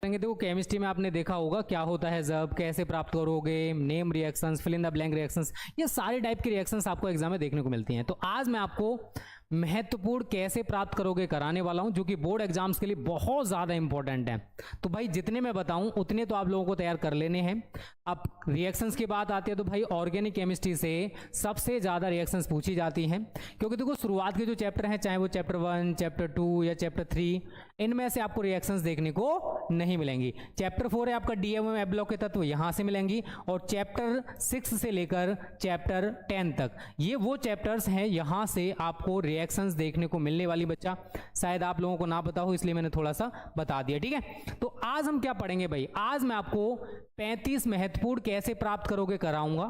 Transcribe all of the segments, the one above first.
देखो केमिस्ट्री में आपने देखा होगा क्या होता है, जब कैसे प्राप्त करोगे, name reactions, fill in the blank reactions, ये सारे टाइप की रिएक्शंस आपको एग्जाम में देखने को मिलती हैं। तो आज मैं आपको महत्वपूर्ण कैसे प्राप्त करोगे कराने वाला हूं, जो कि बोर्ड एग्जाम्स के लिए बहुत ज़्यादा इंपॉर्टेंट है। तो भाई जितने मैं बताऊं उतने तो आप लोगों को तैयार कर लेने हैं। अब रिएक्शंस की बात आती है तो भाई ऑर्गेनिक केमिस्ट्री से सबसे ज़्यादा रिएक्शंस पूछी जाती हैं, क्योंकि देखो शुरुआत के जो चैप्टर हैं, चाहे वो चैप्टर 1, चैप्टर 2 या चैप्टर 3, इनमें से आपको रिएक्शंस देखने को नहीं मिलेंगी। चैप्टर 4 है आपका डीएमएम एफ ब्लॉक के तत्व, यहाँ से मिलेंगी, और चैप्टर 6 से लेकर चैप्टर 10 तक ये वो चैप्टर्स हैं, यहाँ से आपको रिएक्शंस देखने को मिलने वाली। बच्चा शायद आप लोगों को ना पता हो, इसलिए मैंने थोड़ा सा बता दिया, ठीक है। तो आज हम क्या पढ़ेंगे भाई, आज मैं आपको 35 महत्वपूर्ण कैसे प्राप्त करोगे कराऊंगा।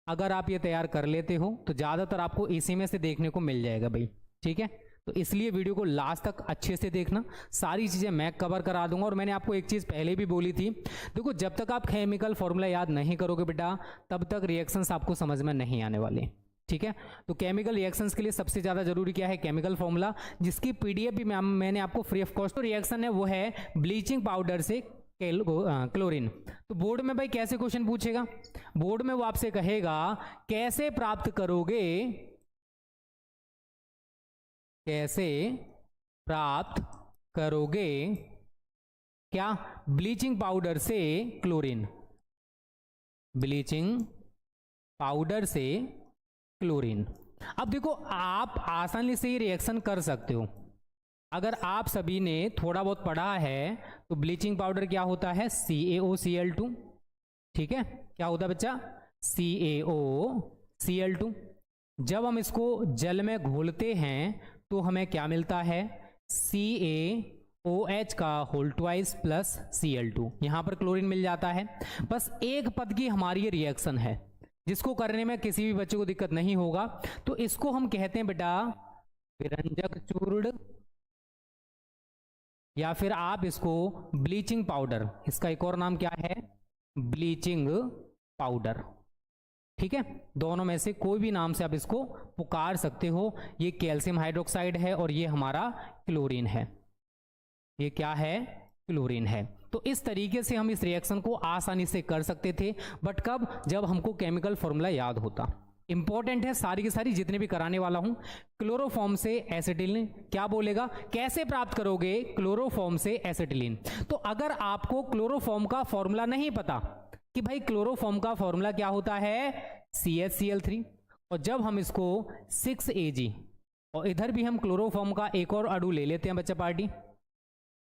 अगर आप ये तैयार कर लेते हो तो ज्यादातर आपको इसी में से देखने को मिल जाएगा भाई, ठीक है। तो इसलिए वीडियो को लास्ट तक अच्छे से देखना, सारी चीजें मैं कवर करा दूंगा। और मैंने आपको एक चीज पहले भी बोली थी, देखो जब तक आप केमिकल फॉर्मूला याद नहीं करोगे बेटा, तब तक रिएक्शंस आपको समझ में नहीं आने वाले, ठीक है। तो केमिकल रिएक्शंस के लिए सबसे ज्यादा जरूरी क्या है, केमिकल फॉर्मूला, जिसकी पीडीएफ भी मैंने आपको फ्री ऑफ कॉस्ट। तो रिएक्शन है वो है ब्लीचिंग पाउडर से क्लोरीन। तो बोर्ड में भाई कैसे क्वेश्चन पूछेगा, बोर्ड में वो आपसे कहेगा कैसे प्राप्त करोगे, कैसे प्राप्त करोगे क्या, ब्लीचिंग पाउडर से क्लोरीन, ब्लीचिंग पाउडर से क्लोरीन। अब देखो आप आसानी से ये रिएक्शन कर सकते हो, अगर आप सभी ने थोड़ा बहुत पढ़ा है तो ब्लीचिंग पाउडर क्या होता है, CaOCl2, ठीक है। क्या होता है बच्चा, CaOCl2। जब हम इसको जल में घोलते हैं तो हमें क्या मिलता है, CaOH का होल ट्वाइस प्लस Cl2, यहां पर क्लोरीन मिल जाता है। बस एक पद की हमारी ये रिएक्शन है, जिसको करने में किसी भी बच्चे को दिक्कत नहीं होगा। तो इसको हम कहते हैं बेटा विरंजक चूर्ण, या फिर आप इसको ब्लीचिंग पाउडर, इसका एक और नाम क्या है, ब्लीचिंग पाउडर, ठीक है। दोनों में से कोई भी नाम से आप इसको पुकार सकते हो। ये कैल्शियम हाइड्रोक्साइड है और ये हमारा क्लोरीन है, ये क्या है, क्लोरीन है। तो इस तरीके से हम इस रिएक्शन को आसानी से कर सकते थे, बट कब, जब हमको केमिकल फॉर्मूला याद होता। इंपॉर्टेंट है सारी की सारी जितने भी कराने वाला हूं। क्लोरोफॉर्म से एसिटिलीन, क्या बोलेगा, कैसे प्राप्त करोगे क्लोरोफॉर्म से एसिटिलीन। तो अगर आपको क्लोरोफॉर्म का फॉर्मूला नहीं पता कि भाई क्लोरोफॉर्म का फॉर्मूला क्या होता है, CHCl3, और जब हम इसको 6Ag, और इधर भी हम क्लोरोफॉर्म का एक और अणु ले लेते हैं बच्चा पार्टी,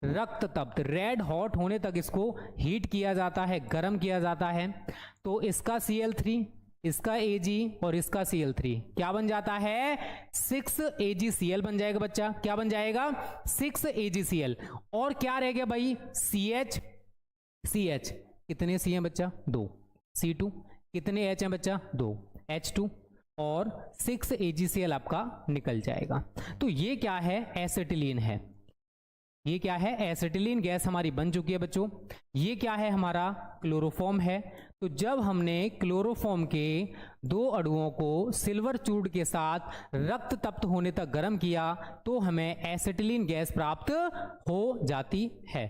रक्त तप्त रेड हॉट होने तक इसको हीट किया जाता है, गर्म किया जाता है। तो इसका Cl3, इसका Ag और इसका Cl3 क्या बन जाता है, 6AgCl बन जाएगा बच्चा। क्या बन जाएगा, 6AgCl। और क्या रह गया भाई, CH, कितने C हैं बच्चा, 2, C2, कितने H हैं बच्चा, 2, H2, और 6AgCl आपका निकल जाएगा। तो ये क्या है, एसिटिलीन है। ये क्या है, एसिटिलीन गैस हमारी बन चुकी है बच्चों। ये क्या है, हमारा क्लोरोफॉर्म है। तो जब हमने क्लोरोफॉर्म के 2 अणुओं को सिल्वर चूर्ण के साथ रक्त तप्त होने तक गर्म किया तो हमें एसिटिलीन गैस प्राप्त हो जाती है,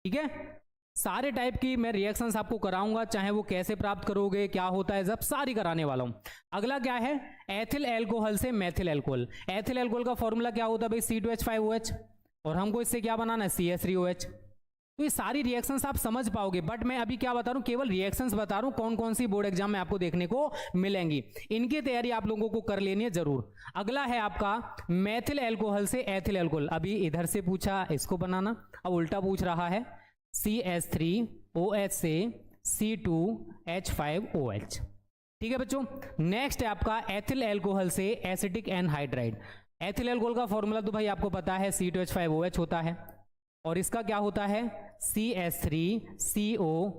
ठीक है। सारे टाइप की मैं रिएक्शंस आपको कराऊंगा, चाहे वो कैसे प्राप्त करोगे, क्या होता है, जब सारी कराने वाला हूं। अगला क्या है, एथिल एल्कोहल से मेथिल एल्कोहल। एथिल एल्कोहल का फॉर्मूला क्या होता है भाई, C2H5OH, और हमको इससे क्या बनाना है, CH3OH। तो ये सारी रिएक्शंस आप समझ पाओगे, बट मैं अभी क्या बता रहा हूं, केवल रिएक्शंस बता रहा हूं, कौन कौन सी बोर्ड एग्जाम में आपको देखने को मिलेंगी। इनकी तैयारी आप लोगों को कर लेनी है जरूर। अगला है आपका मेथिल एल्कोहल से एथिल एल्कोहल। अभी इधर से पूछा इसको बनाना, अब उल्टा पूछ रहा है, CH3OH से C2H5OH, ठीक है बच्चों। नेक्स्ट है आपका एथिल एल्कोहल से एसिटिक एनहाइड्राइड। एथिल एल्कोहल का फॉर्मूला तो भाई आपको पता है, C2H5OH होता है, और इसका क्या होता है, CH3CO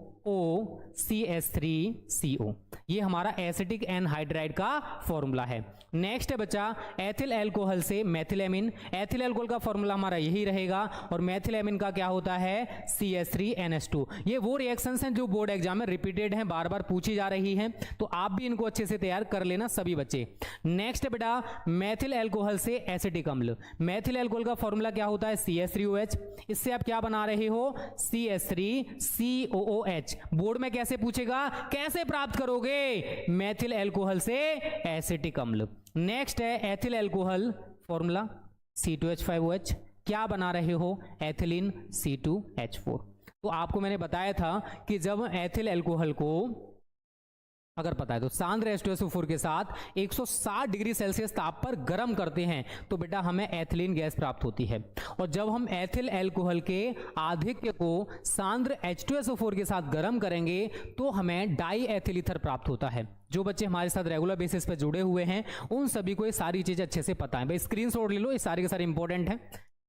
CH3CO, ये हमारा एसिटिक एनहाइड्राइड का फॉर्मूला है। नेक्स्ट है बच्चा एथिल अल्कोहल से मेथिलेमिन, एथिल अल्कोहल का फॉर्मूला हमारा यही रहेगा, और मेथिलेमिन का क्या होता है CH3NH2। ये वो रिएक्शंस हैं जो बोर्ड एग्जाम में रिपीटेड हैं, बार बार पूछी जा रही हैं, तो आप भी इनको अच्छे से तैयार कर लेना सभी बच्चे। नेक्स्ट है बेटा मेथिल अल्कोहल से एसिटिक अम्ल, मेथिल अल्कोहल का फॉर्मूला क्या होता है CH3OH, इससे आप क्या बना रहे हो CH3COOH। बोर्ड में कैसे पूछेगा, कैसे प्राप्त करोगे, मेथिल अल्कोहल से एसिटिक अम्ल। नेक्स्ट है एथिल अल्कोहल, फॉर्मूला C2H5OH, क्या बना रहे हो एथिलीन C2H4। तो आपको मैंने बताया था कि जब एथिल अल्कोहल को अगर पता है तो सांद्र H2SO4 के साथ 160 डिग्री सेल्सियस ताप पर गर्म करते हैं तो बेटा हमें एथिलीन गैस प्राप्त होती है, और जब हम एथिल अल्कोहल के आधिक्य को सांद्र H2SO4 के साथ गर्म करेंगे तो हमें डाई एथिल ईथर प्राप्त होता है। जो बच्चे हमारे साथ रेगुलर बेसिस पे जुड़े हुए हैं उन सभी को ये सारी चीजें अच्छे से पता है। भाई स्क्रीनशॉट ले लो, ये सारे के सारे इंपॉर्टेंट हैं,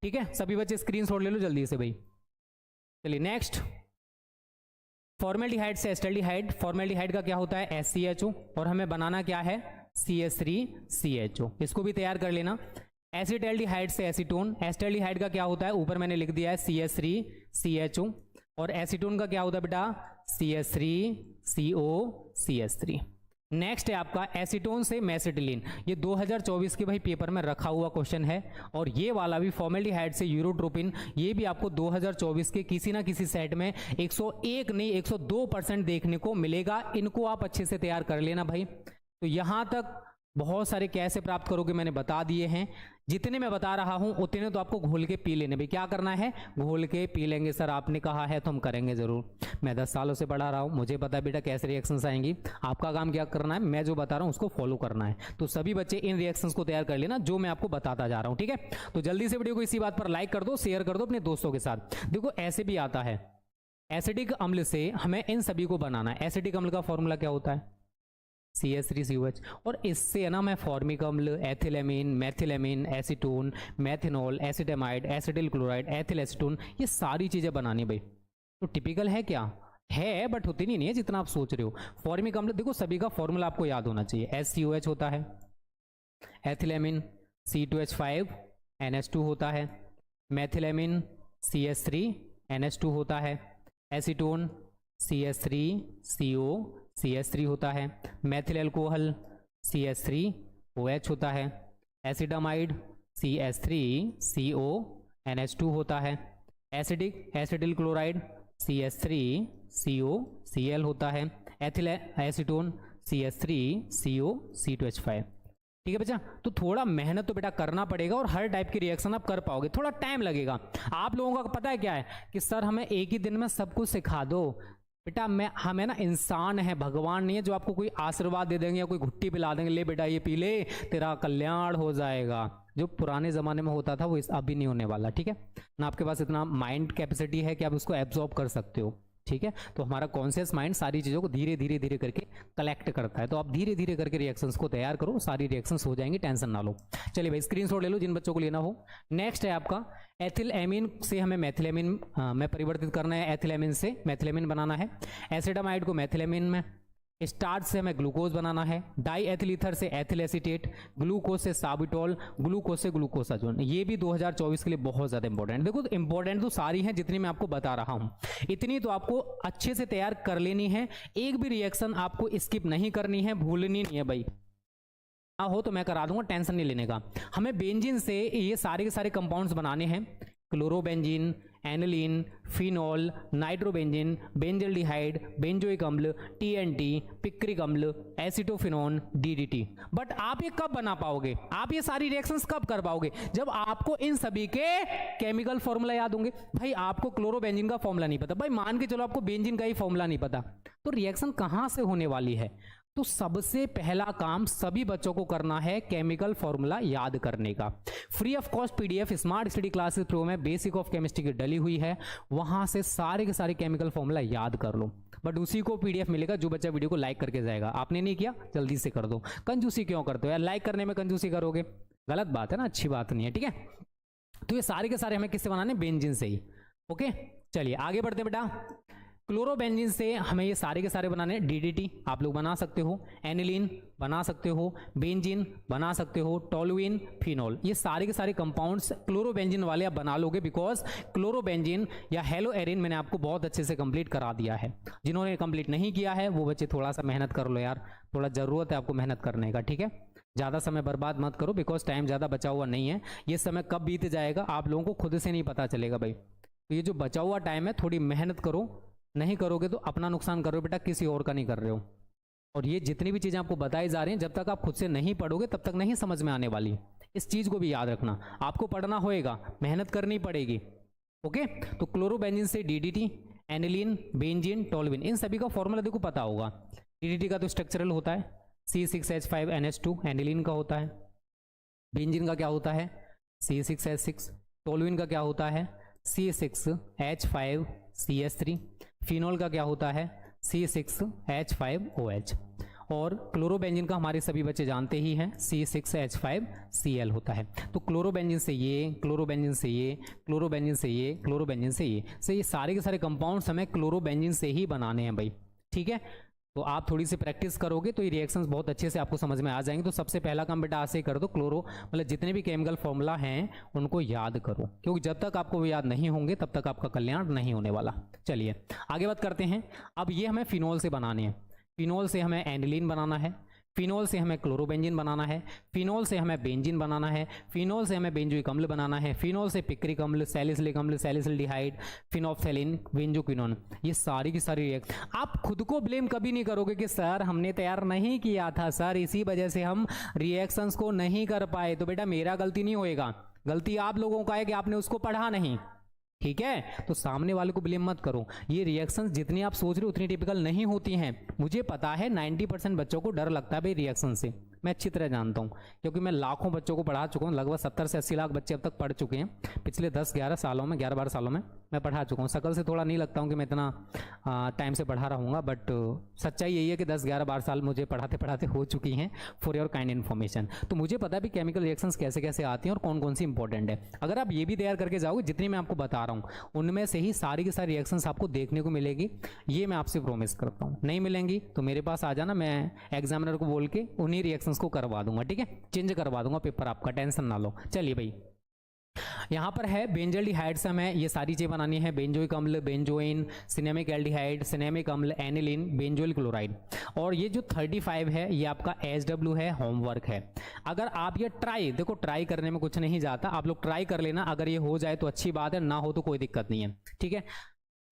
ठीक है, सभी बच्चे स्क्रीनशॉट ले लो जल्दी से भाई। चलिए नेक्स्ट, फॉर्मेल्डिहाइड से एस्टल्डिहाइड, फॉर्मेल्डिहाइड का क्या होता है SCHO, और हमें बनाना क्या है CH3CHO, इसको भी तैयार कर लेना। एसिटल्डिहाइड से एसीटोन, एस्टल्डिहाइड का क्या होता है ऊपर मैंने लिख दिया है CH3CHO, और एसीटोन का क्या होता है बेटा CH3COCH3। नेक्स्ट है आपका एसीटोन से मेसिटिलीन, ये 2024 के भाई पेपर में रखा हुआ क्वेश्चन है, और ये वाला भी फॉर्मेल्डिहाइड से यूरोट्रोपिन, ये भी आपको 2024 के किसी ना किसी सेट में 101 नहीं 102% देखने को मिलेगा। इनको आप अच्छे से तैयार कर लेना भाई। तो यहां तक बहुत सारे कैसे प्राप्त करोगे मैंने बता दिए हैं, जितने मैं बता रहा हूं उतने तो आपको घोल के पी लेने। भाई क्या करना है, घोल के पी लेंगे। सर आपने कहा है तो हम करेंगे जरूर, मैं 10 सालों से पढ़ा रहा हूं, मुझे पता है बेटा कैसे रिएक्शंस आएंगी। आपका काम क्या करना है, मैं जो बता रहा हूं उसको फॉलो करना है। तो सभी बच्चे इन रिएक्शंस को तैयार कर लेना जो मैं आपको बताता जा रहा हूं, ठीक है। तो जल्दी से वीडियो को इसी बात पर लाइक कर दो, शेयर कर दो अपने दोस्तों के साथ। देखो ऐसे भी आता है, एसिडिक अम्ल से हमें इन सभी को बनाना है। एसिडिक अम्ल का फॉर्मूला क्या होता है CH3COH, और इससे है ना मैं फॉर्मिक अम्ल, ethylamine, methylamine, acetone, methanol, acetamide, acetyl chloride, ethyl acetone, ये सारी चीजें बनानी भाई। तो टिपिकल है क्या है, बट होती नहीं है जितना आप सोच रहे हो। फॉर्मिक अम्ल देखो सभी का फॉर्मूला आपको याद होना चाहिए, SCOH होता है, एथिलेमिन C2H5NH2 होता है, मेथिलेमिन CH3NH2 होता है, एसीटोन CH3COCH3 होता है, मेथिल अल्कोहल CH3OH होता है, एसिडामाइड CH3CONH2 होता है, एसिटिल क्लोराइड CH3COCl होता है, एथिल एसीटोन CH3CO C2H5। ठीक है बच्चा, तो थोड़ा मेहनत तो बेटा करना पड़ेगा और हर टाइप की रिएक्शन आप कर पाओगे, थोड़ा टाइम लगेगा। आप लोगों का पता है क्या है कि सर हमें एक ही दिन में सब कुछ सिखा दो। बेटा हमें ना इंसान है, भगवान नहीं है जो आपको कोई आशीर्वाद दे देंगे या कोई घुट्टी पिला देंगे, ले बेटा ये पी ले तेरा कल्याण हो जाएगा। जो पुराने जमाने में होता था वो इस अभी नहीं होने वाला, ठीक है ना। आपके पास इतना माइंड कैपेसिटी है कि आप उसको एब्जॉर्ब कर सकते हो, ठीक है। तो हमारा कॉन्शियस माइंड सारी चीज़ों को धीरे धीरे धीरे करके कलेक्ट करता है। तो आप धीरे धीरे करके रिएक्शंस को तैयार करो, सारी रिएक्शंस हो जाएंगी, टेंशन ना लो। चलिए भाई स्क्रीनशॉट ले लो जिन बच्चों को लेना हो। नेक्स्ट है आपका एथिलेमिन से हमें मेथिलेमिन में परिवर्तित करना है, एथिलेमिन से मेथिलेमिन बनाना है, एसिडामाइड को मेथिलेमिन में, स्टार्च से हमें ग्लूकोज बनाना है, डाई एथिल ईथर से एथिल एसीटेट, ग्लूकोज से साबिटोल, ग्लूकोज से ग्लूकोसाजोन। ये भी 2024 के लिए बहुत ज़्यादा इंपॉर्टेंट। देखो इंपॉर्टेंट तो सारी हैं जितनी मैं आपको बता रहा हूँ, इतनी तो आपको अच्छे से तैयार कर लेनी है। एक भी रिएक्शन आपको स्किप नहीं करनी है, भूलनी नहीं है भाई। हो तो मैं करा दूंगा, टेंशन नहीं लेने का। हमें बेंजीन से ये सारे के सारे कंपाउंड्स बनाने हैं, chlorobenzene, aniline, phenol, nitrobenzene, benzaldehyde, benzoic अम्ल, TNT, पिक्रिक अम्ल, एसिटोफिनोन, DDT। बट आप ये कब बना पाओगे, आप ये सारी रिएक्शंस कब कर पाओगे, जब आपको इन सभी के केमिकल फॉर्मूला याद होंगे। भाई आपको क्लोरोबेंजीन का फॉर्मूला नहीं पता, भाई मान के चलो आपको बेंजीन का ही फॉर्मूला नहीं पता, तो रिएक्शन कहां से होने वाली है। तो सबसे पहला काम सभी बच्चों को करना है केमिकल फॉर्मूला याद करने का। Free of cost PDF smart study classes pro में बेसिक ऑफ केमिस्ट्री की डली हुई है, वहां से सारे के सारे केमिकल फॉर्मूला याद कर लो। बट उसी को PDF मिलेगा जो बच्चा वीडियो को लाइक करके जाएगा। आपने नहीं किया जल्दी से कर दो। कंजूसी क्यों करते हो यार, लाइक करने में कंजूसी करोगे, गलत बात है ना, अच्छी बात नहीं है, ठीक है। तो ये सारे के सारे हमें किससे बनाने, बेंजीन से ही। ओके चलिए आगे बढ़ते बेटा। क्लोरोबेंजीन से हमें ये सारे के सारे बनाने हैं। डीडीटी आप लोग बना सकते हो, एनिलीन बना सकते हो, बेंजीन बना सकते हो, टोलुइन, फिनोल, ये सारे के सारे कंपाउंड्स क्लोरोबेंजीन वाले आप बना लोगे, बिकॉज क्लोरोबेंजीन या हेलो एरिन मैंने आपको बहुत अच्छे से कंप्लीट करा दिया है। जिन्होंने कंप्लीट नहीं किया है वो बच्चे थोड़ा सा मेहनत कर लो यार, थोड़ा ज़रूरत है आपको मेहनत करने का, ठीक है। ज़्यादा समय बर्बाद मत करो, बिकॉज टाइम ज़्यादा बचा हुआ नहीं है। ये समय कब बीत जाएगा आप लोगों को खुद से नहीं पता चलेगा भाई। तो ये जो बचा हुआ टाइम है थोड़ी मेहनत करो, नहीं करोगे तो अपना नुकसान कर रहे हो बेटा, किसी और का नहीं कर रहे हो। और ये जितनी भी चीज़ें आपको बताई जा रही हैं, जब तक आप खुद से नहीं पढ़ोगे तब तक नहीं समझ में आने वाली। इस चीज़ को भी याद रखना, आपको पढ़ना होएगा, मेहनत करनी पड़ेगी, ओके। तो क्लोरोबेंजीन से डीडीटी, एनिलीन, बेंजीन, टोलुइन, इन सभी का फॉर्मूला देखो पता होगा। डीडीटी का तो स्ट्रक्चरल होता है C6H5NH2, एनिलीन का होता है। बेंजीन का क्या होता है C6H6। टोलुइन का क्या होता है C6H5CH3। फिनोल का क्या होता है C6H5OH। और क्लोरोबेंजीन का हमारे सभी बच्चे जानते ही हैं C6H5Cl होता है। तो क्लोरोबेंजीन से ये, क्लोरोबेंजीन से ये, क्लोरोबेंजीन से ये, क्लोरोबेंजीन से ये सारे के सारे कंपाउंड्स हमें क्लोरोबेंजीन से ही बनाने हैं भाई, ठीक है। तो आप थोड़ी सी प्रैक्टिस करोगे तो ये रिएक्शंस बहुत अच्छे से आपको समझ में आ जाएंगे। तो सबसे पहला काम बेटा आज से कर दो, क्लोरो मतलब जितने भी केमिकल फॉर्मूला हैं उनको याद करो, क्योंकि जब तक आपको वो याद नहीं होंगे तब तक आपका कल्याण नहीं होने वाला। चलिए आगे बात करते हैं। अब ये हमें फिनोल से बनाने हैं। फिनोल से हमें एनिलीन बनाना है, फिनोल से हमें क्लोरोबेंजीन बनाना है, फिनोल से हमें बेंजीन बनाना है, फिनोल से हमें बेंजोइक अम्ल बनाना है, फिनोल से पिक्रिक अम्ल, सैलिसिलिक अम्ल, सैलिसिल्डिहाइड, फिनोप्थेलिन, बेंजोक्विनोन, ये सारी की सारी रिएक्शन। आप खुद को ब्लेम कभी नहीं करोगे कि सर हमने तैयार नहीं किया था, सर इसी वजह से हम रिएक्शंस को नहीं कर पाए। तो बेटा मेरा गलती नहीं होएगा, गलती आप लोगों का है कि आपने उसको पढ़ा नहीं, ठीक है। तो सामने वाले को ब्लेम मत करो। ये रिएक्शंस जितनी आप सोच रहे हो उतनी टिपिकल नहीं होती हैं। मुझे पता है 90% बच्चों को डर लगता है भाई रिएक्शन से, मैं अच्छी तरह जानता हूँ, क्योंकि मैं लाखों बच्चों को पढ़ा चुका हूँ। लगभग 70 से 80 लाख बच्चे अब तक पढ़ चुके हैं पिछले 10-11 सालों में, 11-12 सालों में मैं पढ़ा चुका हूँ। शकल से थोड़ा नहीं लगता हूँ कि मैं इतना टाइम से पढ़ा रहूँगा, बट सच्चाई यही है कि 10-11-12 साल मुझे पढ़ाते पढ़ाते हो चुकी हैं, फॉर योर काइंड इन्फॉर्मेशन। तो मुझे पता है भी केमिकल रिएक्शंस कैसे कैसे आती हैं और कौन कौन सी इंपॉर्टेंट है। अगर आप ये भी तैयार करके जाओगे जितनी मैं आपको बता रहा हूँ उनमें से ही सारी की सारी रिएक्शंस आपको देखने को मिलेगी, ये मैं आपसे प्रॉमिस करता हूँ। नहीं मिलेंगी तो मेरे पास आ जाना, मैं एग्जामिनर को बोल के उन्हीं रिएक्शंस को करवा दूंगा, ठीक है, चेंज करवा दूंगा पेपर, आपका टेंशन ना लो। चलिए भाई यहाँ पर है बेंजल्डिहाइड से हमें ये सारी चीजें बनानी है। बेंजोइक अम्ल, बेंजोइन, सिनेमिक एल्डिहाइड, सिनेमिक अम्ल, एनिलीन, बेंजोइल क्लोराइड। और ये जो 35 है ये आपका SW है, होमवर्क है। अगर आप ये देखो ट्राई करने में कुछ नहीं जाता, आप लोग ट्राई कर लेना, अगर ये हो जाए तो अच्छी बात है, ना हो तो कोई दिक्कत नहीं है, ठीक है।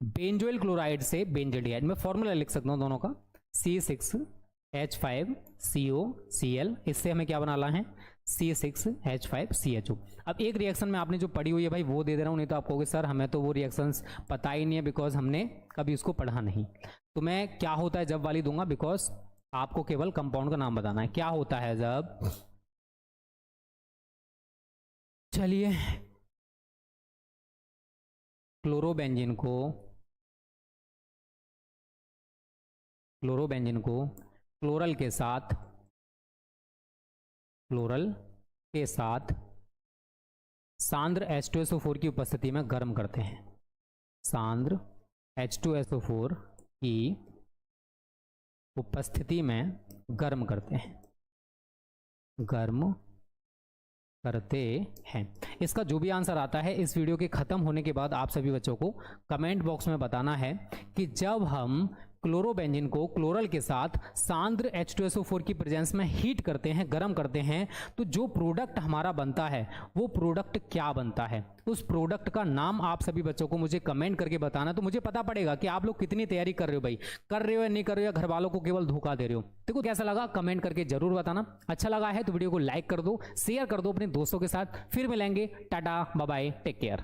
बेंजोइल क्लोराइड से बेंजल्डिहाइड, मैं फॉर्मूला लिख सकता हूँ दोनों का, C6H5COCl, इससे हमें क्या बनाना है C6H5CHO। अब एक रिएक्शन में आपने जो पढ़ी हुई है भाई वो दे दे रहा हूँ, नहीं तो आप कहोगे सर हमें तो वो रिएक्शंस पता ही नहीं है बिकॉज हमने कभी उसको पढ़ा नहीं। तो मैं क्या होता है जब वाली दूंगा, बिकॉज आपको केवल कंपाउंड का नाम बताना है क्या होता है जब। चलिए क्लोरोबेंजीन को क्लोरल के साथ सांद्र H2SO4 की उपस्थिति में गर्म करते हैं। सांद्र H2SO4 की उपस्थिति में गर्म करते हैं। इसका जो भी आंसर आता है इस वीडियो के खत्म होने के बाद आप सभी बच्चों को कमेंट बॉक्स में बताना है कि जब हम क्लोरोबेंजीन को क्लोरल के साथ सांद्र H2SO4 की प्रेजेंस में हीट करते हैं, गर्म करते हैं, तो जो प्रोडक्ट हमारा बनता है वो प्रोडक्ट क्या बनता है, उस प्रोडक्ट का नाम आप सभी बच्चों को मुझे कमेंट करके बताना। तो मुझे पता पड़ेगा कि आप लोग कितनी तैयारी कर रहे हो भाई, कर रहे हो या नहीं कर रहे हो, या घर वालों को केवल धोखा दे रहे हो। देखो कैसा लगा कमेंट करके जरूर बताना। अच्छा लगा है तो वीडियो को लाइक कर दो, शेयर कर दो अपने दोस्तों के साथ। फिर मिलेंगे, tata bye bye, take care.